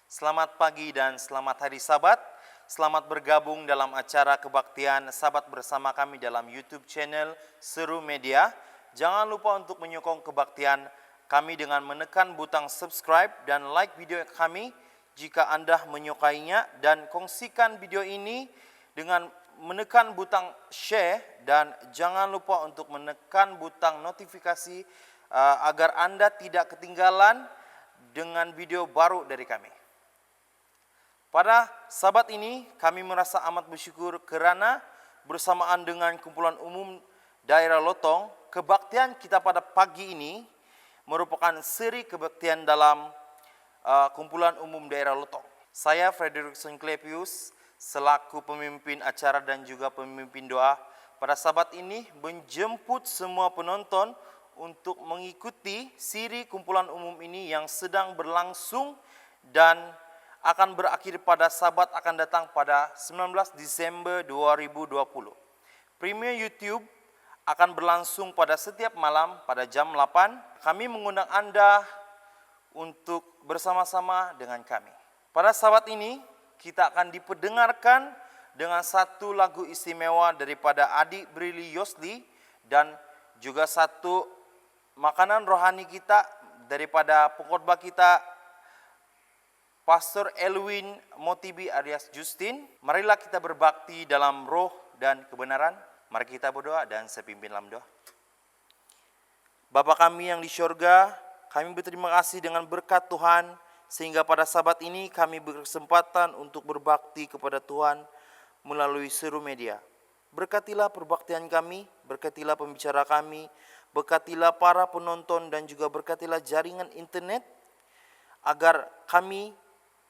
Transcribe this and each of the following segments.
Selamat pagi dan selamat hari Sabat. Selamat bergabung dalam acara kebaktian Sabat bersama kami dalam YouTube channel Seru Media. Jangan lupa untuk menyokong kebaktian kami dengan menekan butang subscribe dan like video kami jika Anda menyukainya, dan kongsikan video ini dengan menekan butang share, dan jangan lupa untuk menekan butang notifikasi agar Anda tidak ketinggalan dengan video baru dari kami. Pada Sabat ini kami merasa amat bersyukur kerana bersamaan dengan kumpulan umum daerah Lotong, kebaktian kita pada pagi ini merupakan seri kebaktian dalam kumpulan umum daerah Lotong. Saya Frederickson Klepius selaku pemimpin acara dan juga pemimpin doa pada Sabat ini menjemput semua penonton untuk mengikuti siri kumpulan umum ini yang sedang berlangsung dan akan berakhir pada Sabat akan datang pada 19 Desember 2020. Premier YouTube akan berlangsung pada setiap malam pada jam 8. Kami mengundang Anda untuk bersama-sama dengan kami. Pada Sabat ini kita akan diperdengarkan dengan satu lagu istimewa daripada Adik Brili Yosli dan juga satu makanan rohani kita daripada pengkhotbah kita Pastor Elwin Motibi alias Justin. Marilah kita berbakti dalam roh dan kebenaran. Mari kita berdoa dan saya pimpin dalam doa. Bapa kami yang di syurga, kami berterima kasih dengan berkat Tuhan sehingga pada Sabat ini kami berkesempatan untuk berbakti kepada Tuhan melalui Seru Media. Berkatilah perbaktian kami, berkatilah pembicara kami, berkatilah para penonton dan juga berkatilah jaringan internet agar kami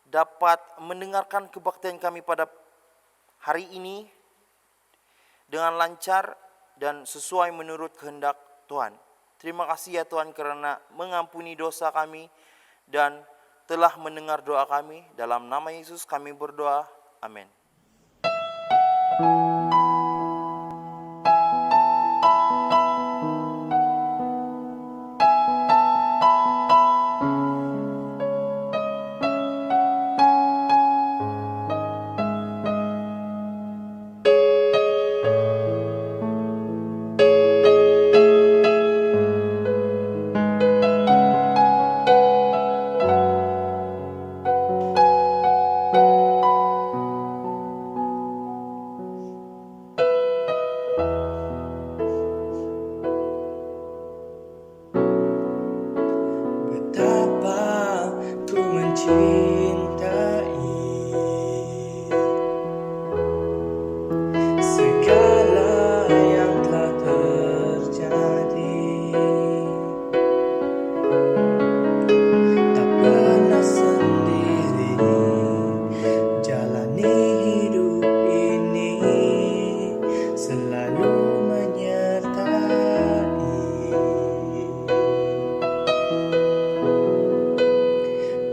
dapat mendengarkan kebaktian kami pada hari ini dengan lancar dan sesuai menurut kehendak Tuhan. Terima kasih ya Tuhan kerana mengampuni dosa kami dan telah mendengar doa kami. Dalam nama Yesus kami berdoa. Amin.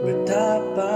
Betapa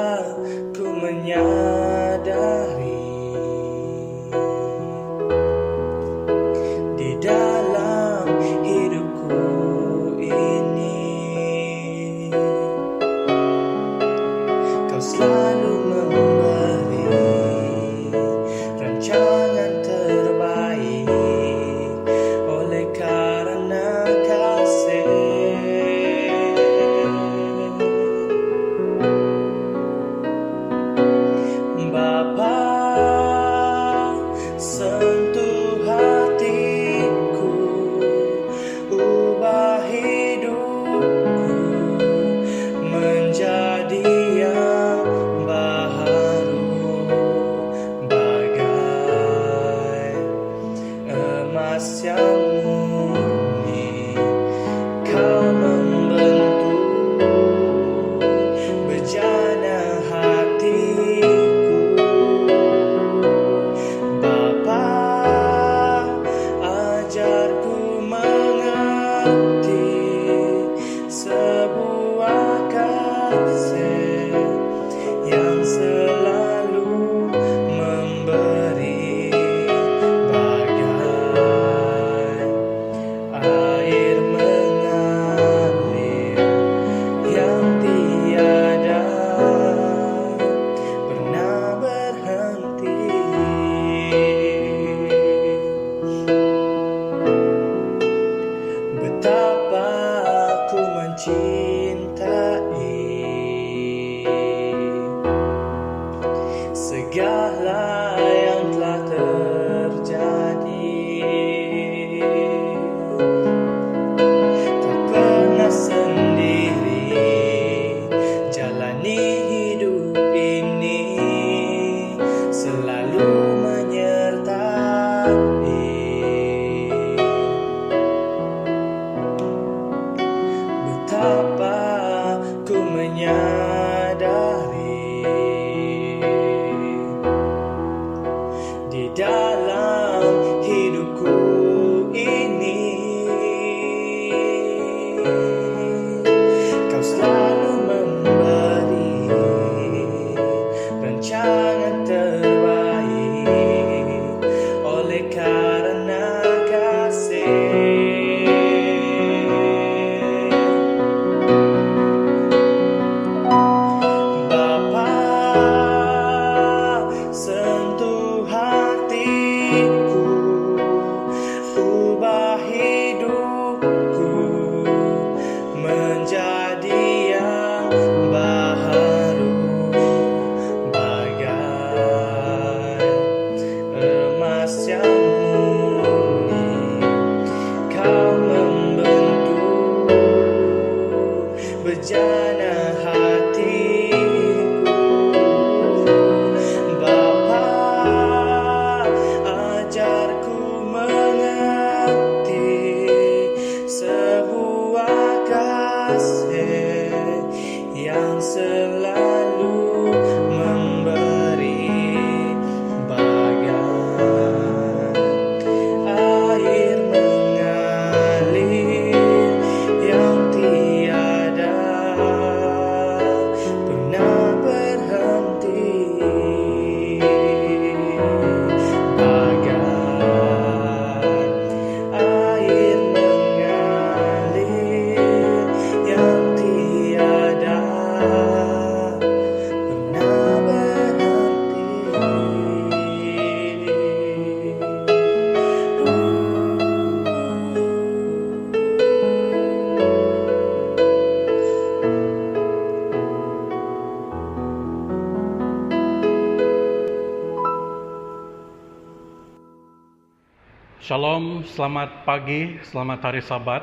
Shalom, selamat pagi, selamat hari Sabat.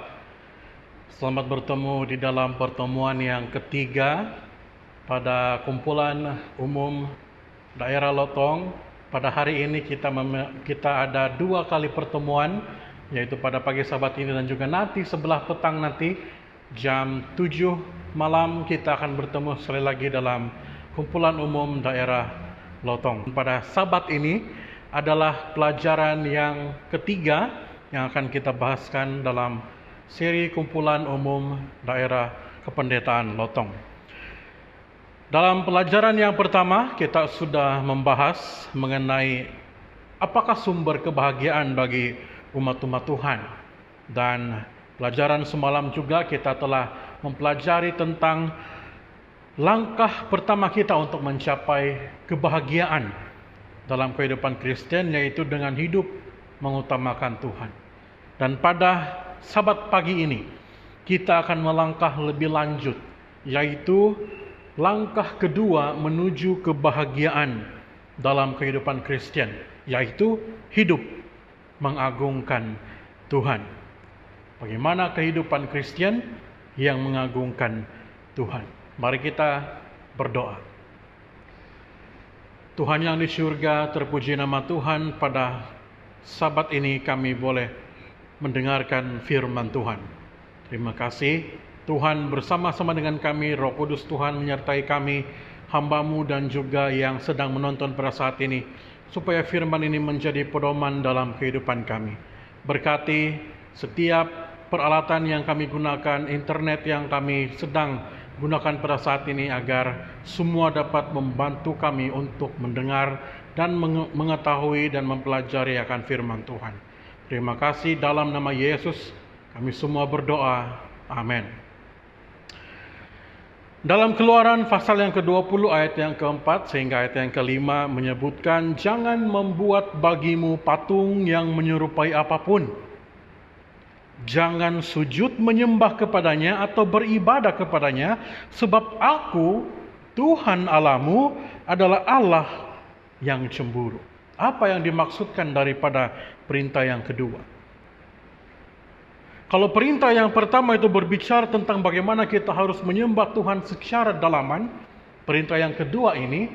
Selamat bertemu di dalam pertemuan yang ketiga pada kumpulan umum daerah Lotong. Pada hari ini kita ada 2 kali pertemuan, yaitu pada pagi Sabat ini dan juga nanti sebelah petang nanti jam 7 malam kita akan bertemu sekali lagi dalam kumpulan umum daerah Lotong. Pada Sabat ini adalah pelajaran yang ketiga yang akan kita bahaskan dalam seri kumpulan umum daerah kependetaan Lotong. Dalam pelajaran yang pertama kita sudah membahas mengenai apakah sumber kebahagiaan bagi umat-umat Tuhan, dan pelajaran semalam juga kita telah mempelajari tentang langkah pertama kita untuk mencapai kebahagiaan dalam kehidupan Kristen, yaitu dengan hidup mengutamakan Tuhan. Dan pada Sabat pagi ini kita akan melangkah lebih lanjut, yaitu langkah kedua menuju kebahagiaan dalam kehidupan Kristen, yaitu hidup mengagungkan Tuhan. Bagaimana kehidupan Kristen yang mengagungkan Tuhan? Mari kita berdoa. Tuhan yang di surga, terpuji nama Tuhan. Pada Sabat ini kami boleh mendengarkan firman Tuhan. Terima kasih Tuhan bersama-sama dengan kami. Roh Kudus Tuhan menyertai kami, hamba-Mu dan juga yang sedang menonton pada saat ini, supaya firman ini menjadi pedoman dalam kehidupan kami. Berkati setiap peralatan yang kami gunakan, internet yang kami sedang gunakan pada saat ini, agar semua dapat membantu kami untuk mendengar dan mengetahui dan mempelajari akan firman Tuhan. Terima kasih, dalam nama Yesus kami semua berdoa. Amin. Dalam Keluaran pasal yang ke-20 ayat yang ke-4 sehingga ayat yang ke-5 menyebutkan, jangan membuat bagimu patung yang menyerupai apapun. Jangan sujud menyembah kepadanya atau beribadah kepadanya, sebab aku, Tuhan Allahmu, adalah Allah yang cemburu. Apa yang dimaksudkan daripada perintah yang kedua? Kalau perintah yang pertama itu berbicara tentang bagaimana kita harus menyembah Tuhan secara dalaman, perintah yang kedua ini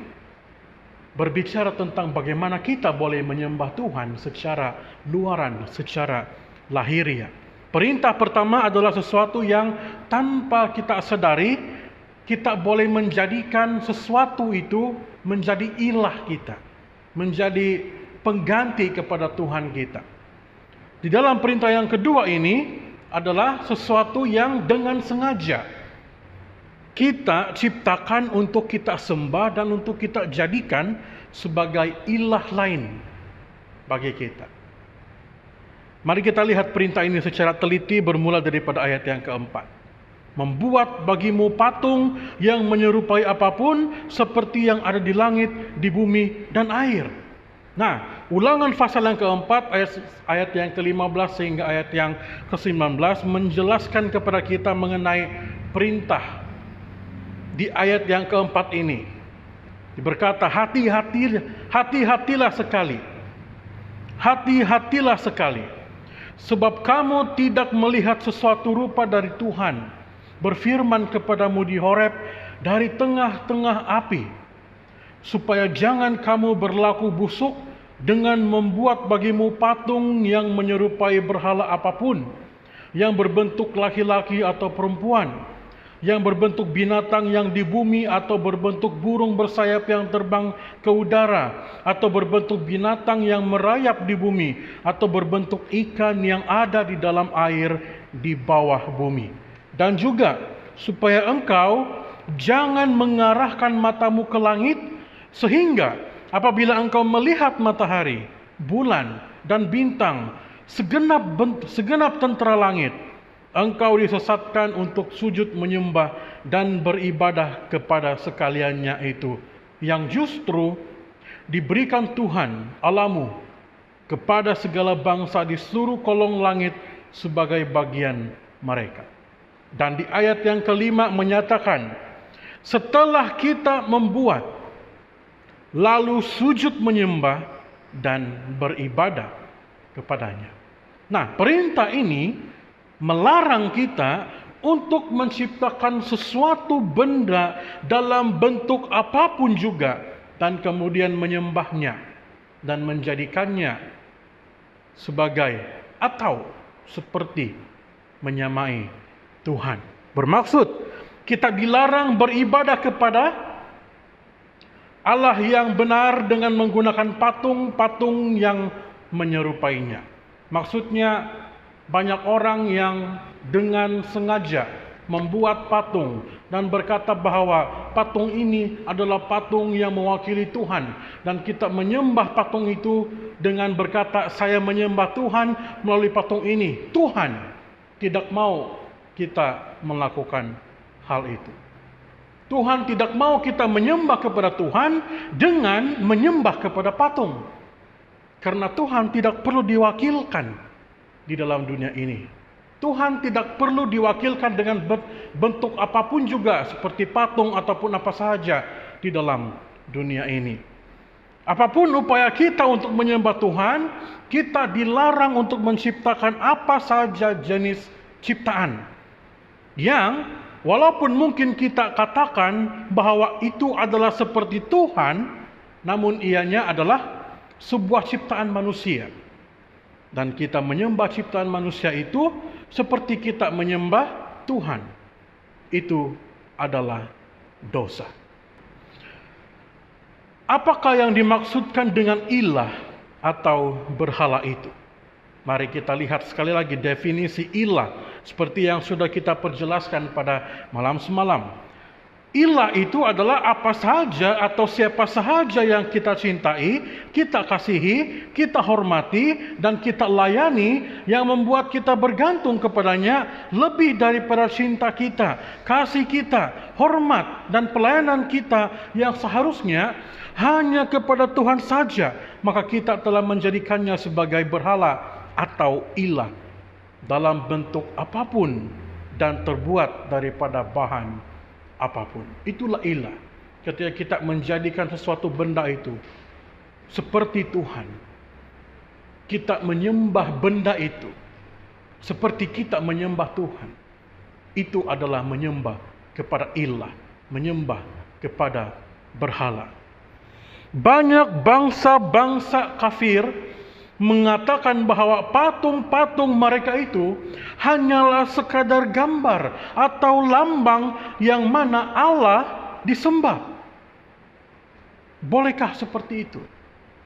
berbicara tentang bagaimana kita boleh menyembah Tuhan secara luaran, secara lahiriah. Perintah pertama adalah sesuatu yang tanpa kita sadari, kita boleh menjadikan sesuatu itu menjadi ilah kita, menjadi pengganti kepada Tuhan kita. Di dalam perintah yang kedua ini adalah sesuatu yang dengan sengaja kita ciptakan untuk kita sembah dan untuk kita jadikan sebagai ilah lain bagi kita. Mari kita lihat perintah ini secara teliti, bermula daripada ayat yang keempat. Membuat bagimu patung yang menyerupai apapun, seperti yang ada di langit, di bumi, dan air. Nah, Ulangan pasal yang keempat, ayat yang ke-15 sehingga ayat yang ke-19 menjelaskan kepada kita mengenai perintah di ayat yang keempat ini. Berkata, hati-hatilah sekali. Hati-hatilah sekali. Sebab kamu tidak melihat sesuatu rupa dari Tuhan berfirman kepadamu di Horeb dari tengah-tengah api, supaya jangan kamu berlaku busuk dengan membuat bagimu patung yang menyerupai berhala apapun, yang berbentuk laki-laki atau perempuan, yang berbentuk binatang yang di bumi, atau berbentuk burung bersayap yang terbang ke udara, atau berbentuk binatang yang merayap di bumi, atau berbentuk ikan yang ada di dalam air di bawah bumi. Dan juga supaya engkau jangan mengarahkan matamu ke langit, sehingga apabila engkau melihat matahari, bulan, dan bintang, segenap tentera langit, engkau disesatkan untuk sujud menyembah dan beribadah kepada sekaliannya itu, yang justru diberikan Tuhan Allahmu kepada segala bangsa di seluruh kolong langit sebagai bagian mereka. Dan di ayat yang ke-5 menyatakan, setelah kita membuat, lalu sujud menyembah dan beribadah kepadanya. Nah, perintah ini melarang kita untuk menciptakan sesuatu benda dalam bentuk apapun juga dan kemudian menyembahnya dan menjadikannya sebagai atau seperti menyamai Tuhan. Bermaksud kita dilarang beribadah kepada Allah yang benar dengan menggunakan patung-patung yang menyerupainya. Maksudnya banyak orang yang dengan sengaja membuat patung dan berkata bahwa patung ini adalah patung yang mewakili Tuhan, dan kita menyembah patung itu dengan berkata, saya menyembah Tuhan melalui patung ini. Tuhan tidak mau kita melakukan hal itu. Tuhan tidak mau kita menyembah kepada Tuhan dengan menyembah kepada patung. Karena Tuhan tidak perlu diwakilkan di dalam dunia ini. Tuhan tidak perlu diwakilkan dengan bentuk apapun juga, seperti patung ataupun apa saja di dalam dunia ini. Apapun upaya kita untuk menyembah Tuhan, kita dilarang untuk menciptakan apa saja jenis ciptaan yang walaupun mungkin kita katakan bahwa itu adalah seperti Tuhan, namun ianya adalah sebuah ciptaan manusia. Dan kita menyembah ciptaan manusia itu seperti kita menyembah Tuhan. Itu adalah dosa. Apakah yang dimaksudkan dengan ilah atau berhala itu? Mari kita lihat sekali lagi definisi ilah seperti yang sudah kita perjelaskan pada malam semalam. Ilah itu adalah apa saja atau siapa sahaja yang kita cintai, kita kasihi, kita hormati, dan kita layani, yang membuat kita bergantung kepadanya lebih daripada cinta kita, kasih kita, hormat, dan pelayanan kita yang seharusnya hanya kepada Tuhan saja. Maka kita telah menjadikannya sebagai berhala atau ilah dalam bentuk apapun dan terbuat daripada bahan apapun. Itulah ilah. Ketika kita menjadikan sesuatu benda itu seperti Tuhan, kita menyembah benda itu seperti kita menyembah Tuhan. Itu adalah menyembah kepada ilah, menyembah kepada berhala. Banyak bangsa-bangsa kafir mengatakan bahwa patung-patung mereka itu hanyalah sekadar gambar atau lambang yang mana Allah disembah. Bolehkah seperti itu?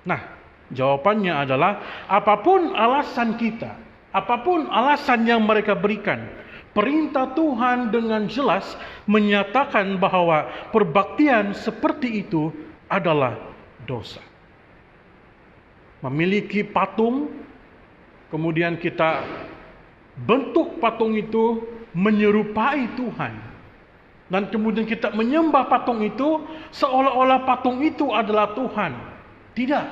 Nah, jawabannya adalah apapun alasan kita, apapun alasan yang mereka berikan, perintah Tuhan dengan jelas menyatakan bahwa perbaktian seperti itu adalah dosa. Memiliki patung, kemudian kita bentuk patung itu menyerupai Tuhan, dan kemudian kita menyembah patung itu seolah-olah patung itu adalah Tuhan. Tidak,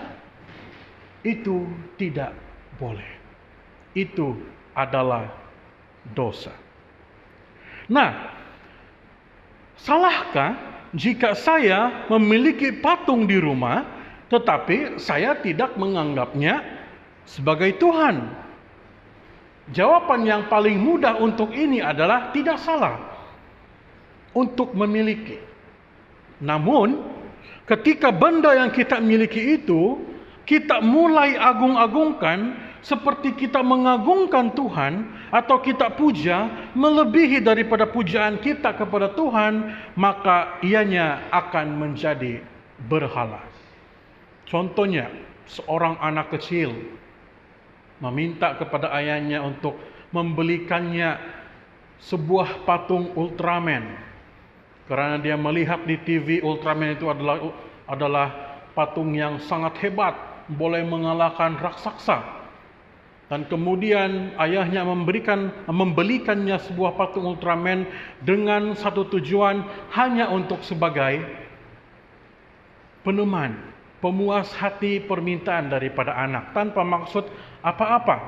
itu tidak boleh. Itu adalah dosa. Nah, salahkah jika saya memiliki patung di rumah tetapi saya tidak menganggapnya sebagai Tuhan? Jawaban yang paling mudah untuk ini adalah tidak salah untuk memiliki. Namun, ketika benda yang kita miliki itu kita mulai agung-agungkan seperti kita mengagungkan Tuhan, atau kita puja melebihi daripada pujaan kita kepada Tuhan, maka ianya akan menjadi berhala. Contohnya, seorang anak kecil meminta kepada ayahnya untuk membelikannya sebuah patung Ultraman. Karena dia melihat di TV Ultraman itu adalah patung yang sangat hebat, boleh mengalahkan raksasa. Dan kemudian ayahnya membelikannya sebuah patung Ultraman dengan satu tujuan, hanya untuk sebagai peneman, pemuas hati permintaan daripada anak, tanpa maksud apa-apa.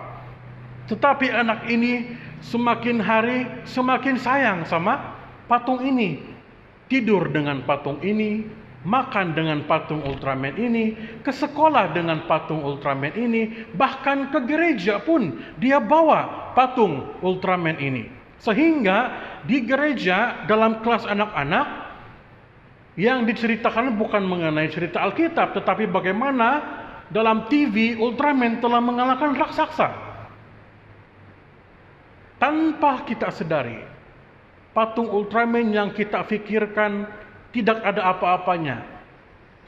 Tetapi anak ini semakin hari semakin sayang sama patung ini. Tidur dengan patung ini, makan dengan patung Ultraman ini, ke sekolah dengan patung Ultraman ini, bahkan ke gereja pun dia bawa patung Ultraman ini. Sehingga di gereja dalam kelas anak-anak yang diceritakan bukan mengenai cerita Alkitab, tetapi bagaimana dalam TV Ultraman telah mengalahkan raksasa. Tanpa kita sadari, patung Ultraman yang kita pikirkan tidak ada apa-apanya,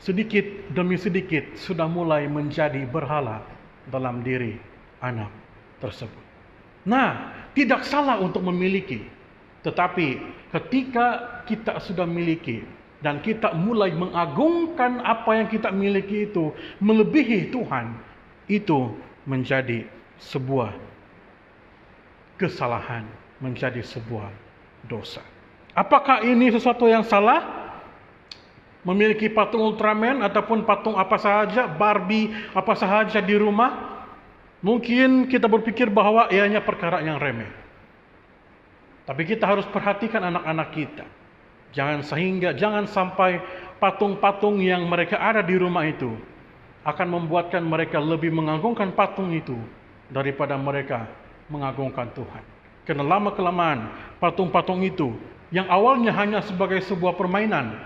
sedikit demi sedikit sudah mulai menjadi berhala dalam diri anak tersebut. Nah, tidak salah untuk memiliki, tetapi ketika kita sudah miliki dan kita mulai mengagungkan apa yang kita miliki itu melebihi Tuhan, itu menjadi sebuah kesalahan, menjadi sebuah dosa. Apakah ini sesuatu yang salah? Memiliki patung Ultraman ataupun patung apa saja, Barbie apa saja di rumah? Mungkin kita berpikir bahwa ianya perkara yang remeh. Tapi kita harus perhatikan anak-anak kita. Jangan sampai patung-patung yang mereka ada di rumah itu akan membuatkan mereka lebih mengagungkan patung itu daripada mereka mengagungkan Tuhan. Karena lama-kelamaan patung-patung itu yang awalnya hanya sebagai sebuah permainan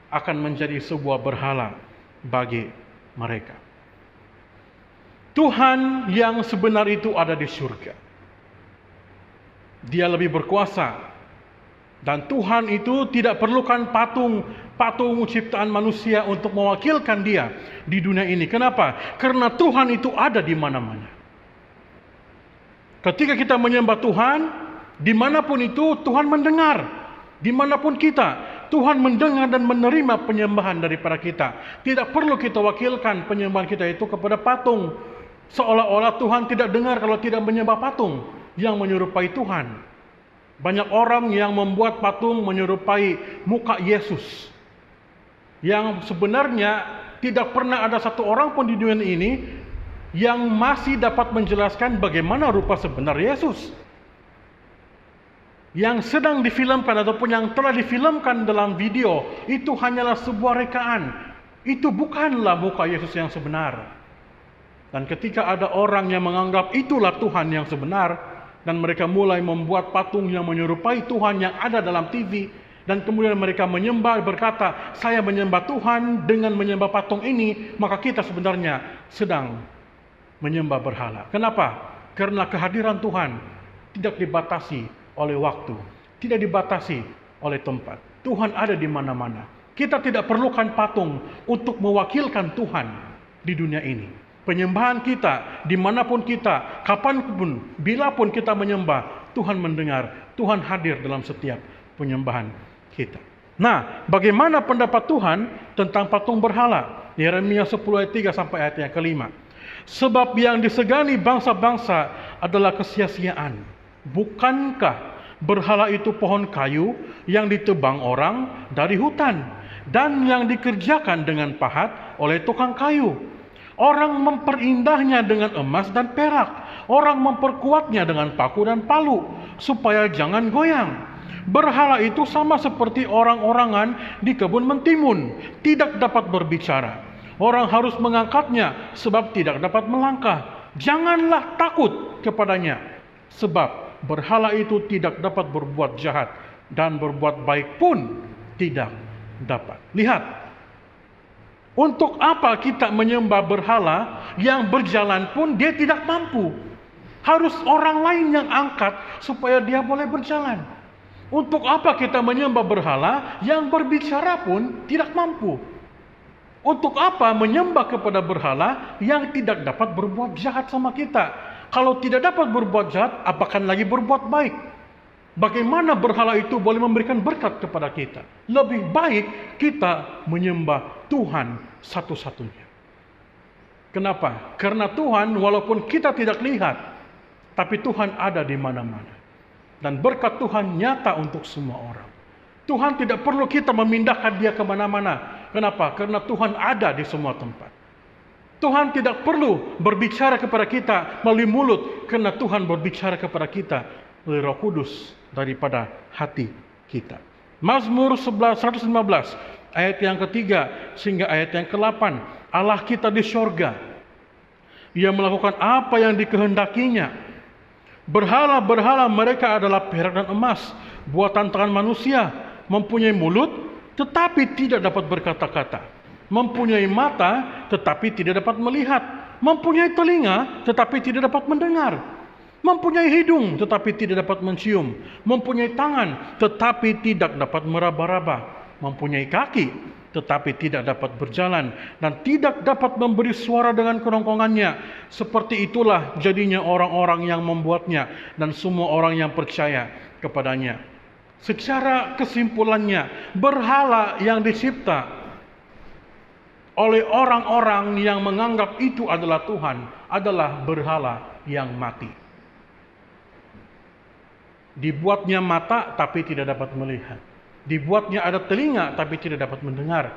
akan menjadi sebuah berhala bagi mereka. Tuhan yang sebenar itu ada di surga. Dia lebih berkuasa. Dan Tuhan itu tidak perlukan patung ciptaan manusia untuk mewakilkan dia di dunia ini. Kenapa? Karena Tuhan itu ada di mana-mana. Ketika kita menyembah Tuhan, dimanapun itu Tuhan mendengar. Dimanapun kita, Tuhan mendengar dan menerima penyembahan daripada kita. Tidak perlu kita wakilkan penyembahan kita itu kepada patung. Seolah-olah Tuhan tidak dengar kalau tidak menyembah patung yang menyerupai Tuhan. Banyak orang yang membuat patung menyerupai muka Yesus, yang sebenarnya tidak pernah ada satu orang pun di dunia ini yang masih dapat menjelaskan bagaimana rupa sebenar Yesus. Yang sedang difilmkan ataupun yang telah difilmkan dalam video itu hanyalah sebuah rekaan. Itu bukanlah muka Yesus yang sebenar. Dan ketika ada orang yang menganggap itulah Tuhan yang sebenar, dan mereka mulai membuat patung yang menyerupai Tuhan yang ada dalam TV, dan kemudian mereka menyembah, berkata, saya menyembah Tuhan dengan menyembah patung ini, maka kita sebenarnya sedang menyembah berhala. Kenapa? Karena kehadiran Tuhan tidak dibatasi oleh waktu, tidak dibatasi oleh tempat. Tuhan ada di mana-mana. Kita tidak perlukan patung untuk mewakilkan Tuhan di dunia ini. Penyembahan kita, dimanapun kita, kapanpun, bilapun kita menyembah, Tuhan mendengar, Tuhan hadir dalam setiap penyembahan kita. Nah, bagaimana pendapat Tuhan tentang patung berhala? Yeremia 10 ayat 3 sampai ayat yang kelima. Sebab yang disegani bangsa-bangsa adalah kesia-siaan. Bukankah berhala itu pohon kayu yang ditebang orang dari hutan dan yang dikerjakan dengan pahat oleh tukang kayu? Orang memperindahnya dengan emas dan perak. Orang memperkuatnya dengan paku dan palu supaya jangan goyang. Berhala itu sama seperti orang-orangan di kebun mentimun, tidak dapat berbicara. Orang harus mengangkatnya sebab tidak dapat melangkah. Janganlah takut kepadanya, sebab berhala itu tidak dapat berbuat jahat dan berbuat baik pun tidak dapat. Lihat, untuk apa kita menyembah berhala yang berjalan pun dia tidak mampu? Harus orang lain yang angkat supaya dia boleh berjalan. Untuk apa kita menyembah berhala yang berbicara pun tidak mampu? Untuk apa menyembah kepada berhala yang tidak dapat berbuat jahat sama kita? Kalau tidak dapat berbuat jahat, apakan lagi berbuat baik? Bagaimana berhala itu boleh memberikan berkat kepada kita? Lebih baik kita menyembah Tuhan satu-satunya. Kenapa? Karena Tuhan walaupun kita tidak lihat, tapi Tuhan ada di mana-mana. Dan berkat Tuhan nyata untuk semua orang. Tuhan tidak perlu kita memindahkan dia kemana-mana. Kenapa? Karena Tuhan ada di semua tempat. Tuhan tidak perlu berbicara kepada kita melalui mulut, karena Tuhan berbicara kepada kita melalui Roh Kudus daripada hati kita. Mazmur 115 ayat yang ketiga sehingga ayat yang ke-8. Allah kita di sorga. Ia melakukan apa yang dikehendakinya. Berhala-berhala mereka adalah perak dan emas, buatan tangan manusia, mempunyai mulut tetapi tidak dapat berkata-kata, mempunyai mata tetapi tidak dapat melihat, mempunyai telinga tetapi tidak dapat mendengar, mempunyai hidung tetapi tidak dapat mencium, mempunyai tangan tetapi tidak dapat meraba-raba, mempunyai kaki tetapi tidak dapat berjalan, dan tidak dapat memberi suara dengan kerongkongannya. Seperti itulah jadinya orang-orang yang membuatnya dan semua orang yang percaya kepadanya. Secara kesimpulannya, berhala yang dicipta oleh orang-orang yang menganggap itu adalah Tuhan adalah berhala yang mati. Dibuatnya mata tapi tidak dapat melihat. Dibuatnya ada telinga tapi tidak dapat mendengar.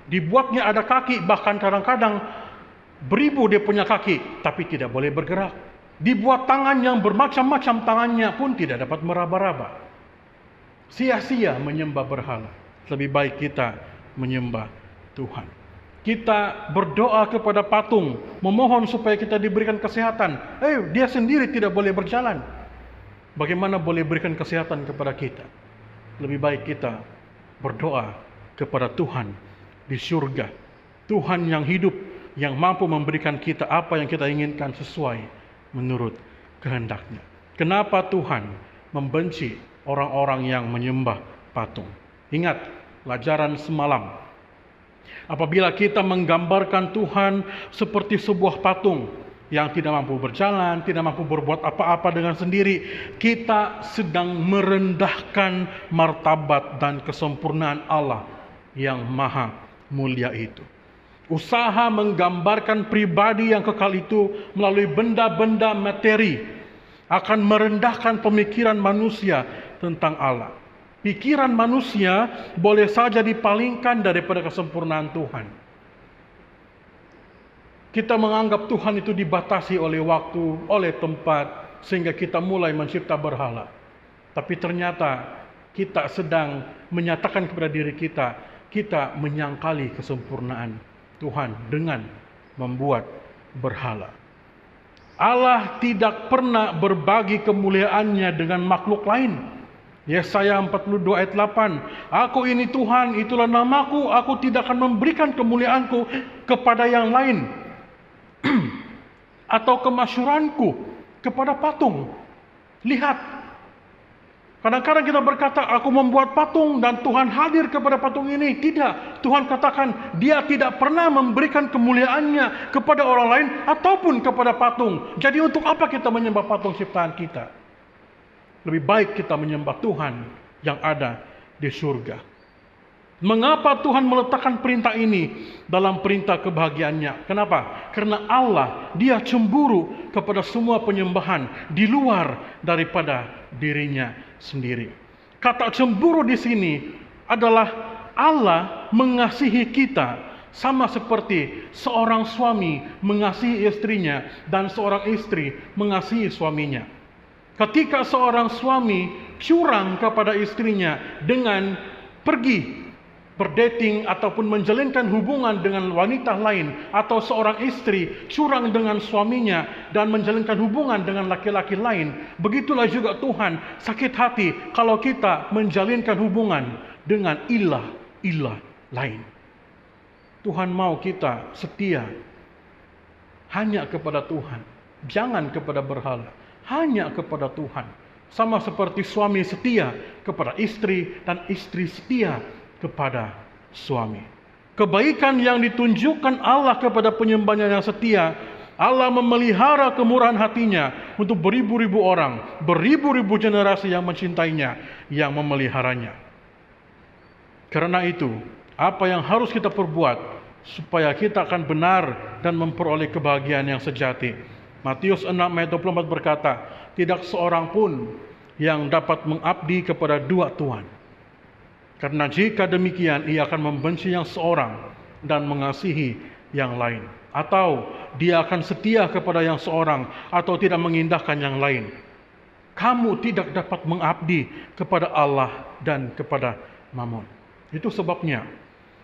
Dibuatnya ada kaki, bahkan kadang-kadang beribu dia punya kaki tapi tidak boleh bergerak. Dibuat tangan yang bermacam-macam tangannya pun tidak dapat meraba-raba. Sia-sia menyembah berhala. Lebih baik kita menyembah Tuhan. Kita berdoa kepada patung, memohon supaya kita diberikan kesehatan. Dia sendiri tidak boleh berjalan. Bagaimana boleh berikan kesehatan kepada kita? Lebih baik kita berdoa kepada Tuhan di surga. Tuhan yang hidup, yang mampu memberikan kita apa yang kita inginkan sesuai menurut kehendaknya. Kenapa Tuhan membenci orang-orang yang menyembah patung? Ingat pelajaran semalam. Apabila kita menggambarkan Tuhan seperti sebuah patung yang tidak mampu berjalan, tidak mampu berbuat apa-apa dengan sendiri, kita sedang merendahkan martabat dan kesempurnaan Allah yang maha mulia itu. Usaha menggambarkan pribadi yang kekal itu melalui benda-benda materi akan merendahkan pemikiran manusia tentang Allah. Pikiran manusia boleh saja dipalingkan daripada kesempurnaan Tuhan. Kita menganggap Tuhan itu dibatasi oleh waktu, oleh tempat, sehingga kita mulai mencipta berhala. Tapi ternyata kita sedang menyatakan kepada diri kita, kita menyangkali kesempurnaan Tuhan dengan membuat berhala. Allah tidak pernah berbagi kemuliaannya dengan makhluk lain. Yesaya 42 ayat 8, Aku ini Tuhan, itulah namaku, aku tidak akan memberikan kemuliaanku kepada yang lain. Atau kemasyuranku kepada patung. Lihat, kadang-kadang kita berkata, aku membuat patung dan Tuhan hadir kepada patung ini. Tidak, Tuhan katakan dia tidak pernah memberikan kemuliaannya kepada orang lain ataupun kepada patung. Jadi untuk apa kita menyembah patung ciptaan kita? Lebih baik kita menyembah Tuhan yang ada di surga. Mengapa Tuhan meletakkan perintah ini dalam perintah kebahagiaannya? Kenapa? Karena Allah, dia cemburu kepada semua penyembahan di luar daripada dirinya sendiri. Kata cemburu di sini adalah Allah mengasihi kita sama seperti seorang suami mengasihi istrinya dan seorang istri mengasihi suaminya. Ketika seorang suami curang kepada istrinya dengan pergi berdating ataupun menjalinkan hubungan dengan wanita lain, atau seorang istri curang dengan suaminya dan menjalinkan hubungan dengan laki-laki lain, begitulah juga Tuhan sakit hati kalau kita menjalinkan hubungan dengan ilah lain. Tuhan mau kita setia hanya kepada Tuhan, jangan kepada berhala, hanya kepada Tuhan. Sama seperti suami setia kepada istri dan istri setia kepada suami. Kebaikan yang ditunjukkan Allah kepada penyembahnya yang setia, Allah memelihara kemurahan hatinya untuk beribu-ribu orang, beribu-ribu generasi yang mencintainya, yang memeliharanya. Karena itu, apa yang harus kita perbuat supaya kita akan benar dan memperoleh kebahagiaan yang sejati? Matius 6 ayat 24 berkata, tidak seorang pun yang dapat mengabdi kepada dua tuan. Karena jika demikian, ia akan membenci yang seorang dan mengasihi yang lain. Atau dia akan setia kepada yang seorang atau tidak mengindahkan yang lain. Kamu tidak dapat mengabdi kepada Allah dan kepada Mammon. Itu sebabnya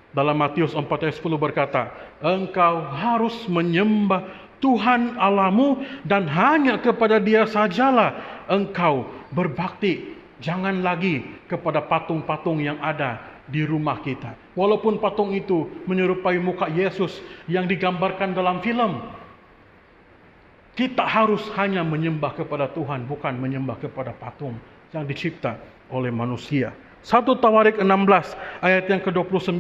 Dalam Matius 4 ayat 10 berkata, engkau harus menyembah Tuhan Allahmu dan hanya kepada Dia sajalah engkau berbakti. Jangan lagi kepada patung-patung yang ada di rumah kita. Walaupun patung itu menyerupai muka Yesus yang digambarkan dalam film, kita harus hanya menyembah kepada Tuhan, bukan menyembah kepada patung yang dicipta oleh manusia. 1 Tawarik 16 ayat yang ke-29.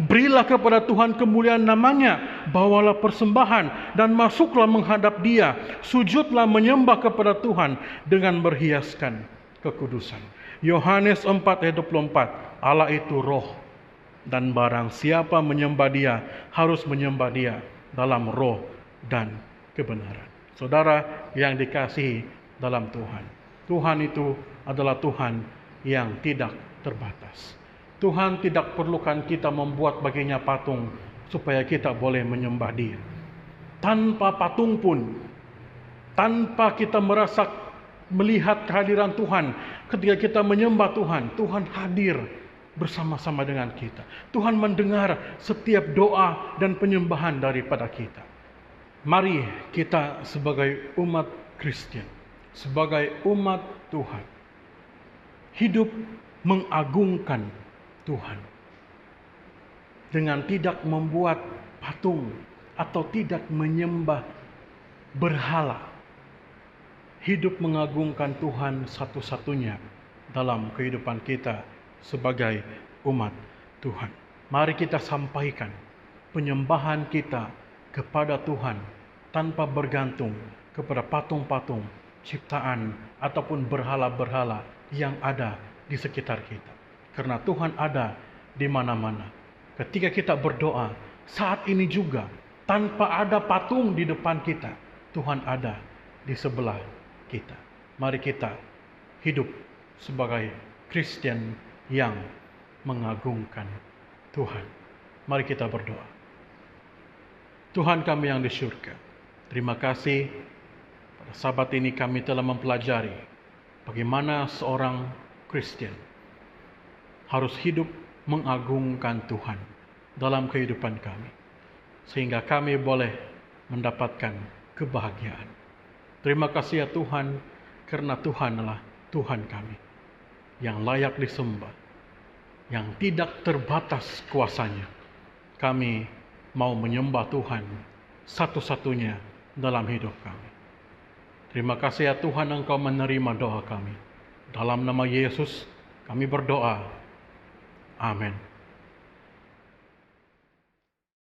Berilah kepada Tuhan kemuliaan namanya, bawalah persembahan dan masuklah menghadap Dia. Sujudlah menyembah kepada Tuhan dengan berhiaskan kekudusan. Yohanes 4 ayat 24. Allah itu roh, dan barang siapa menyembah Dia harus menyembah Dia dalam roh dan kebenaran. Saudara yang dikasihi dalam Tuhan, Tuhan itu adalah Tuhan yang tidak terbatas. Tuhan tidak perlukan kita membuat baginya patung supaya kita boleh menyembah Dia. Tanpa patung pun, tanpa kita merasa melihat kehadiran Tuhan, ketika kita menyembah Tuhan, Tuhan hadir bersama-sama dengan kita. Tuhan mendengar setiap doa dan penyembahan daripada kita. Mari kita sebagai umat Kristen, sebagai umat Tuhan, hidup mengagungkan Tuhan dengan tidak membuat patung atau tidak menyembah berhala. Hidup mengagungkan Tuhan satu-satunya dalam kehidupan kita sebagai umat Tuhan. Mari kita sampaikan penyembahan kita kepada Tuhan tanpa bergantung kepada patung-patung ciptaan ataupun berhala-berhala yang ada di sekitar kita. Karena Tuhan ada di mana-mana. Ketika kita berdoa, saat ini juga tanpa ada patung di depan kita, Tuhan ada di sebelah kita. Mari kita hidup sebagai Kristen yang mengagungkan Tuhan. Mari kita berdoa. Tuhan kami yang di surga, terima kasih pada sabat ini kami telah mempelajari bagaimana seorang Kristen harus hidup mengagungkan Tuhan dalam kehidupan kami, sehingga kami boleh mendapatkan kebahagiaan. Terima kasih ya Tuhan, karena Tuhanlah Tuhan kami yang layak disembah, yang tidak terbatas kuasanya. Kami mau menyembah Tuhan satu-satunya dalam hidup kami. Terima kasih ya Tuhan, Engkau menerima doa kami. Dalam nama Yesus kami berdoa. Amin.